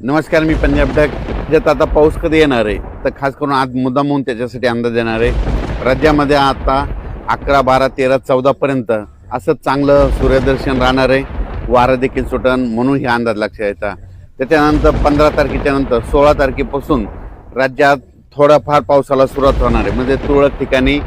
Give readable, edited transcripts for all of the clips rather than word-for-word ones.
नमस्कार, मी पंजाब डक. राज्यात आता पाऊस कधी येणार आहे तर खास करून आज मुद्दामून त्याच्यासाठी अंदाज येणार आहे. राज्यामध्ये आता 11, 12, 13, 14 पर्यंत असं चांगलं सूर्यदर्शन राहणार आहे. वारं देखील सुटन म्हणून हा अंदाज लक्षात यायचा. त्याच्यानंतर 15 तारखेच्या नंतर 16 तारखेपासून राज्यात थोडाफार पावसाला सुरुवात होणार आहे. म्हणजे तुरळक ठिकाणी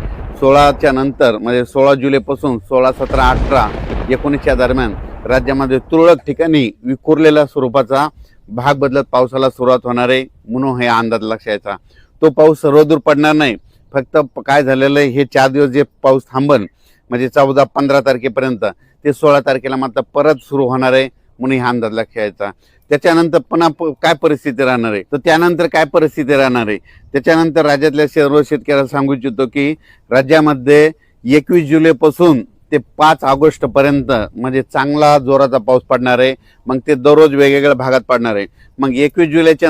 16च्या नंतर म्हणजे 16 जुलैपासून 16, 17, 18, 19च्या दरम्यान राज्यामध्ये तुरळक ठिकाणी विखुरलेल्या स्वरूपाचा भाग बदलत पावसाला सुरुवात होणार आहे म्हणून हे अंदाज लक्षात यायचा. तो पाऊस सर्वदूर पडणार नाही. फक्त काय झालेलं आहे, हे 4 दिवस जे पाऊस थांबन म्हणजे 14, 15 तारखेपर्यंत ते 16 तारखेला मात्र परत सुरू होणार आहे म्हणून हा अंदाज लक्षात यायचा. त्याच्यानंतर पुन्हा काय परिस्थिती राहणार आहे तर त्यानंतर काय परिस्थिती राहणार आहे त्याच्यानंतर राज्यातल्या सर्व शेतकऱ्याला सांगू इच्छितो की राज्यामध्ये 21 जुलैपासून ते 5 ऑगस्टपर्यंत म्हणजे चांगला जोराचा पाऊस पडणार आहे. मग ते दररोज वेगवेगळ्या भागात पडणार आहे. मग 21 जुलैच्या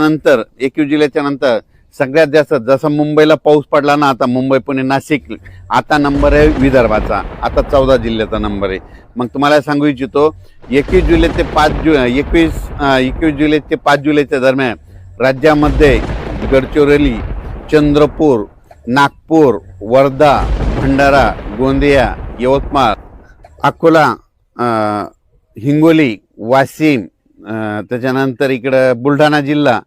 नंतर सगळ्यात जास्त जसं मुंबईला पाऊस पडला ना, आता मुंबई, पुणे, नाशिक, आता नंबर आहे विदर्भाचा. आता 14 जिल्ह्याचा नंबर आहे. मग तुम्हाला सांगू इच्छितो 21 जुलै ते 5 जुलैच्या दरम्यान राज्यामध्ये गडचिरोली, चंद्रपूर, नागपूर, वर्धा, भंडारा, गोंदिया, यवतमाळ, अकोला, हिंगोली, वाशिम, त्याच्यानंतर इकडं बुलढाणा जिल्हा,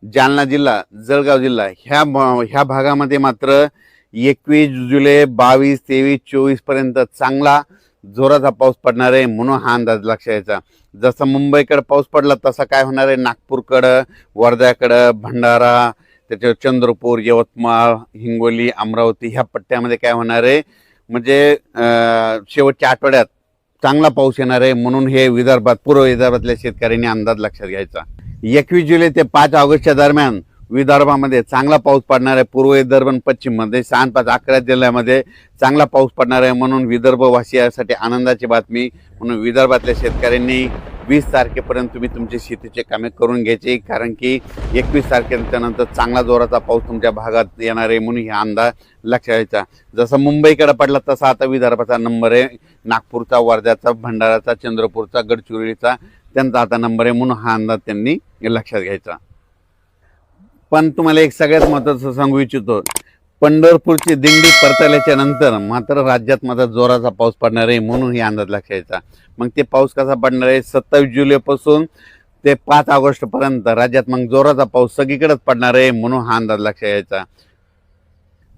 जालना जिल्हा, जळगाव जिल्हा ह्या भागामध्ये मात्र 21 जुलै, 22, 23, 24 पर्यंत चांगला जोराचा पाऊस पडणार आहे म्हणून हा अंदाज लक्षात यायचा. जसं मुंबईकडे पाऊस पडला तसा काय होणार आहे, नागपूरकडं, वर्ध्याकडं, भंडारा, त्याच्यावर चंद्रपूर, यवतमाळ, हिंगोली, अमरावती ह्या पट्ट्यामध्ये काय होणार आहे म्हणजे शेवटच्या आठवड्यात चांगला पाऊस येणार आहे म्हणून हे विदर्भात, पूर्व विदर्भातल्या शेतकऱ्यांनी अंदाज लक्षात घ्यायचा. 21 जुलै ते 5 ऑगस्टच्या दरम्यान विदर्भामध्ये चांगला पाऊस पडणार आहे. पूर्व विदर्भ आणि पश्चिममध्ये 6, 5, 11 जिल्ह्यामध्ये चांगला पाऊस पडणार आहे म्हणून विदर्भवासियांसाठी आनंदाची बातमी. म्हणून विदर्भातल्या शेतकऱ्यांनी 20 तारखेपर्यंत तुम्ही तुमचे शेतीचे कामे करून घ्यायचे, कारण की 21 तारखेच्या नंतर चांगला जोराचा पाऊस तुमच्या भागात येणार आहे म्हणून हा अंदाज लक्षात घ्यायचा. जसं मुंबईकडे पडला तसा आता विदर्भाचा नंबर आहे. नागपूरचा, वर्ध्याचा, भंडाराचा, चंद्रपूरचा, गडचिरोलीचा त्यांचा आता नंबर आहे म्हणून हा अंदाज त्यांनी लक्षात घ्यायचा. पण तुम्हाला एक सगळ्यात महत्त्वाचं सांगू इच्छितो, पंढरपूरची दिंडी परतल्याच्या नंतर मात्र राज्यात मात्र जोराचा पाऊस पडणार आहे म्हणून ही अंदाज लक्षात यायचा. मग ते पाऊस कसा पडणार आहे, 27 जुलैपासून ते 5 ऑगस्टपर्यंत राज्यात मग जोराचा पाऊस सगळीकडेच पडणार आहे म्हणून हा अंदाज लक्षात यायचा.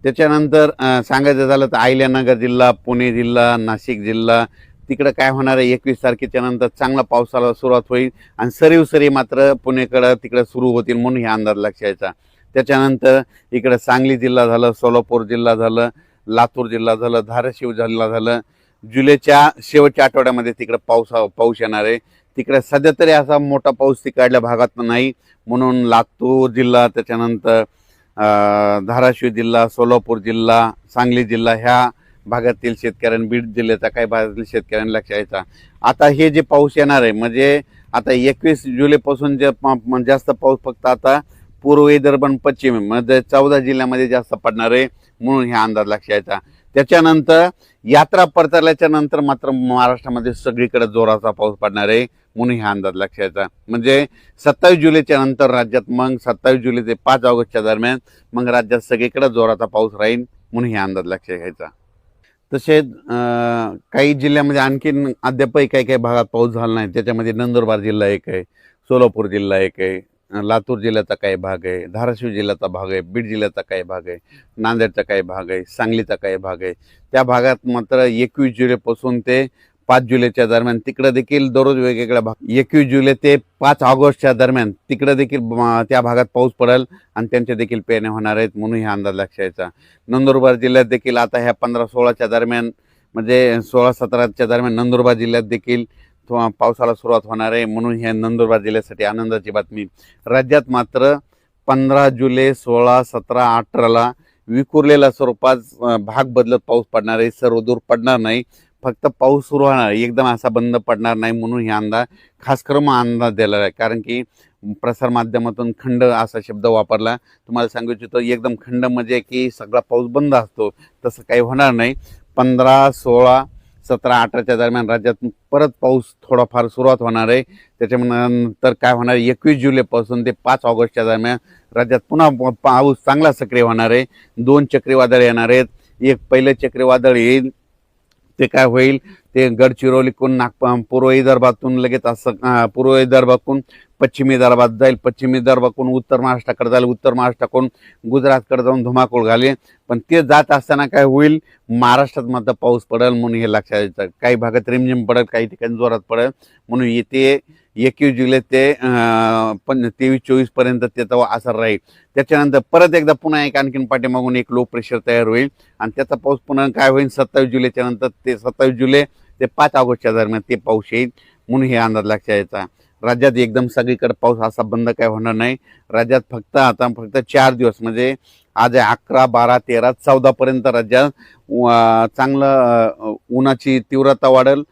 त्याच्यानंतर सांगायचं झालं तर अहिल्यानगर जिल्हा, पुणे जिल्हा, नाशिक जिल्हा तिकडं काय होणार आहे, 21 तारखेच्या नंतर चांगला पावसाला सुरुवात होईल आणि सरी मात्र पुणेकडं तिकडं सुरू होतील म्हणून हा अंदाज लक्षात यायचा. त्याच्यानंतर इकडं सांगली जिल्हा झालं, सोलापूर जिल्हा झालं, लातूर जिल्हा झालं, धाराशिव जिल्हा झालं. जुलैच्या शेवटच्या आठवड्यामध्ये तिकडं पाऊस येणार आहे. तिकडे सध्या तरी असा मोठा पाऊस तिकडल्या भागात नाही म्हणून लातूर जिल्हा, त्याच्यानंतर धाराशिव जिल्हा, सोलापूर जिल्हा, सांगली जिल्हा ह्या भागातील शेतकऱ्यांनी, बीड जिल्ह्याचा काही भागातील शेतकऱ्यांनी लक्षात यायचा. आता हे जे पाऊस येणार आहे म्हणजे आता 21 जुलैपासून जे जास्त पाऊस फक्त आता पूर्व विदर्भ आणि पश्चिम म्हणजे 14 जिल्ह्यामध्ये जास्त पडणार आहे म्हणून हा अंदाज लक्षात यायचा. त्याच्यानंतर यात्रा परतल्याच्या नंतर मात्र महाराष्ट्रामध्ये सगळीकडे जोराचा पाऊस पडणार आहे म्हणून हा अंदाज लक्षात यायचा. म्हणजे 27 जुलैच्या नंतर राज्यात मग 27 जुलै ते 5 ऑगस्टच्या दरम्यान मग राज्यात सगळीकडे जोराचा पाऊस राहील म्हणून हा अंदाज लक्षात घ्यायचा. तसेच काही जिल्ह्यामध्ये आणखीन अद्यापही काही भागात पाऊस झाला नाही. त्याच्यामध्ये नंदुरबार जिल्हा एक आहे, सोलापूर जिल्हा एक आहे, लातूर जिल्ह्याचा काही भाग आहे, धाराशिव जिल्ह्याचा भाग आहे, बीड जिल्ह्याचा काही भाग आहे, नांदेडचा काही भाग आहे, सांगलीचा काही भाग आहे. त्या भागात मात्र 21 जुलैपासून ते 5 जुलैच्या दरम्यान तिकडं देखील दररोज वेगवेगळ्या भाग 21 जुलै ते 5 ऑगस्टच्या दरम्यान तिकडं देखील त्या भागात पाऊस पडेल आणि त्यांच्या देखील पेरण्या होणार आहेत म्हणून हा अंदाज लक्षात यायचा. नंदुरबार जिल्ह्यात देखील आता ह्या 15-16च्या दरम्यान म्हणजे 16-17च्या दरम्यान नंदुरबार जिल्ह्यात देखील पावसाला सुरुवात होणार आहे म्हणून ह्या नंदुरबार जिल्ह्यासाठी आनंदाची बातमी. राज्यात मात्र 15 जुलै, 16, 17, 18ला विखुरलेल्या स्वरूपात भाग बदलत पाऊस पडणार आहे. सर्वदूर पडणार नाही, फक्त पाऊस सुरू होणार, एकदम असा बंद पडणार नाही म्हणून हे अंदाज खास करून अंदाज दिलेला आहे. कारण की प्रसारमाध्यमातून खंड असा शब्द वापरला. तुम्हाला सांगू इच्छितो एकदम खंड म्हणजे की सगळा पाऊस बंद असतो, तसं काही होणार नाही. 15, 16, 17-18च्या दरम्यान राज्यात परत पाऊस थोडाफार सुरुवात होणार आहे. त्याच्यानंतर काय होणार, 21 जुलैपासून ते 5 ऑगस्टच्या दरम्यान राज्यात पुन्हा पाऊस चांगला सक्रिय होणार आहे. 2 चक्रीवादळ येणार आहेत. एक पहिलं चक्रीवादळ येईल, ते काय होईल, ते गडचिरोलीकडून पूर्व विदर्भातून लगेच असं पूर्व विदर्भातून पश्चिमी विदर्भात जाईल, पश्चिमी विदर्भाकडून उत्तर महाराष्ट्राकडे जाईल, उत्तर महाराष्ट्राकडून गुजरातकडे जाऊन धुमाकूळ घालेल. पण ते जात असताना काय होईल, महाराष्ट्रात मात्र पाऊस पडेल म्हणून हे लक्षात येतं. काही भागात रिमझिम पडेल, काही ठिकाणी जोरात पडेल. म्हणून येते 21 जुलै ते 23-24 पर्यंत त्याचा असर राहील. त्याच्यानंतर परत एकदा पुन्हा आणखीन पाठीमागून एक लो प्रेशर तयार होईल आणि त्याचा पाऊस पुन्हा काय होईल, 27 जुलैच्या नंतर ते 27 जुलै ते 5 ऑगस्टच्या दरम्यान ते पाऊस येईल. म्हणून हे अंदाज लक्षात यायचा. राज्यात एकदम सगळीकडे पाऊस असा बंद काय होणार नाही. राज्यात फक्त 4 दिवस म्हणजे आज 11, 12, 13, 14 पर्यंत राज्यात चांगलं उन्हाची तीव्रता वाढेल